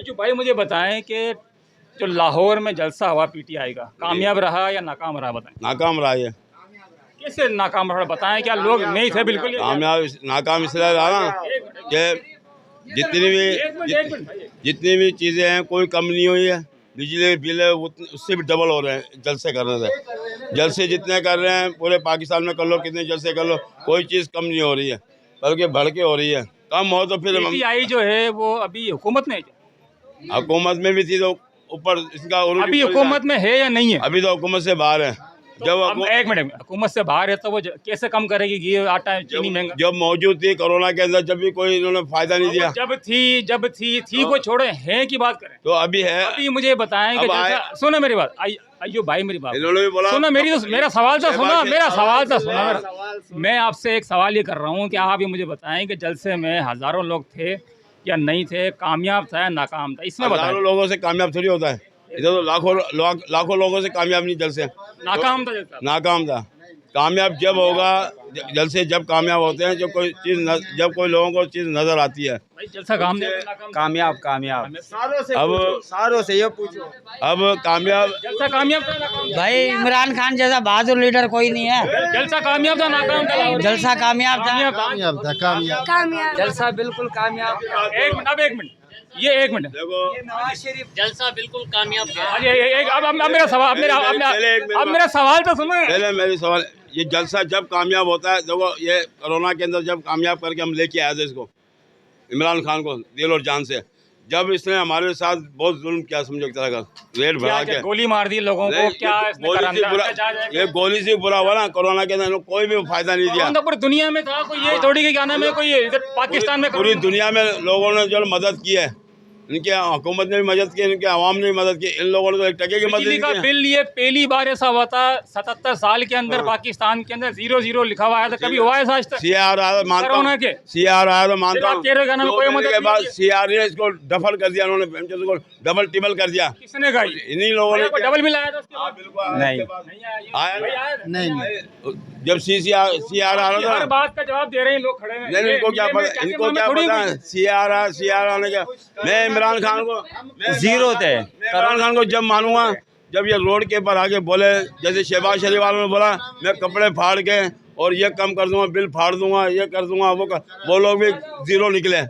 जो भाई मुझे बताएं कि जो लाहौर में जलसा हुआ पीटीआई का, कामयाब रहा या नाकाम रहा, बताएं। नाकाम रहा है। कैसे नाकाम रहा बताएं, क्या लोग नहीं थे बिल्कुल ये? कामयाब नाकाम इसलिए रहा ना कि जितनी भी चीज़ें हैं कोई कम नहीं हुई है। बिजली के बिल है उससे भी डबल हो रहे हैं जलसे करने से। जलसे जितने कर रहे हैं पूरे पाकिस्तान में कर लो, कितने जलसे कर लो, कोई चीज़ कम नहीं हो रही है, बल्कि बढ़ के हो रही है। कम हो तो फिर पीटीआई जो है वो अभी हुकूमत में है क्या? हुकूमत में भी थी तो ऊपर इसका अभी हुकूमत में है या नहीं है? अभी तो हुकूमत से बाहर है। जब अब एक मिनट, हुकूमत से बाहर है तो वो कैसे कम करेगी? घी आटा चीनी महंगा जब मौजूद थी कोरोना के अंदर, जब भी कोई इन्होंने फायदा नहीं दिया। जब थी को छोड़े हैं की बात करें तो अभी है। अभी मुझे बताएं कि सुनो मेरी बात, अयो भाई मेरी बात इन्होंने भी बोला, सुनो मेरा सवाल तो सुनो। मैं आपसे एक सवाल ये कर रहा हूँ कि आप ये मुझे बताएं कि जलसे में हजारों लोग थे या नहीं थे, कामयाब था या नाकाम था, इसमें बताएं। हजारों लोगों से कामयाब थोड़ी होता है, इधर तो लाखों लोगों से कामयाब नहीं जलसे। नाकाम था जलसा। नाकाम था। कामयाब जब होगा जलसे, जब कामयाब होते हैं जब कोई चीज जब कोई लोगों को चीज नजर आती है। भाई जलसा कामयाब सारों से ये पूछो। अब कामयाब जलसा कामयाब था नाकाम था? भाई इमरान खान जैसा बहादुर लीडर कोई नहीं है। जलसा कामयाब था नाकाम था? जलसा कामयाब था। कामयाब। जलसा बिल्कुल कामयाब। एक मिनट एक मिनट देखो, नवाज शरीफ जलसा बिल्कुल कामयाब था। अब मेरा सवाल, अब मेरा सवाल तो सुनो। पहले मेरी सवाल, ये जलसा जब कामयाब होता है, देखो ये कोरोना के अंदर जब कामयाब करके हम लेके आए थे इसको, इमरान खान को दिल और जान से, जब इसने हमारे साथ बहुत जुल्म किया, समझो एक तरह का रेट बढ़ा के गोली मार दी लोगों को, क्या ये गोली से बुरा हुआ ना कोरोना के अंदर, कोई भी फायदा नहीं दिया। पूरी दुनिया में था कोई, ये थोड़ी के क्या नाम है, कोई इधर पाकिस्तान में पूरी दुनिया में लोगों ने जो मदद की है, इनके हुकूमत ने भी मदद की, इनके आवाम ने भी मदद की, इन लोगों ने तो एक टके की मदद का की। बिल ये पहली बार ऐसा हुआ था 77 साल के अंदर पाकिस्तान के अंदर 00 लिखा हुआ आया था, कभी हुआ है आज तक? सीआर आया तो मानता हूं, सीआर आया तो मानता हूं, कोई मदद के बाद सीआर ने इसको डबल कर दिया, उन्होंने डबल टिबल कर दिया। किसने कहा? इन्हीं लोगों ने डबल बिल आया था उसके बाद? बिल्कुल नहीं। जब सीआर आ रहा था, हर बात का जवाब दे रहे हैं लोग खड़े हैं। इनको क्या पता है सीआर आने का। मैं इमरान खान को जीरो थे। इमरान खान को जब मानूंगा जब ये रोड के ऊपर आके बोले, जैसे शहबाज शरीफ वालों ने बोला मैं कपड़े फाड़ के और ये कम कर दूंगा, बिल फाड़ दूंगा, ये कर दूंगा, वो लोग भी जीरो निकले।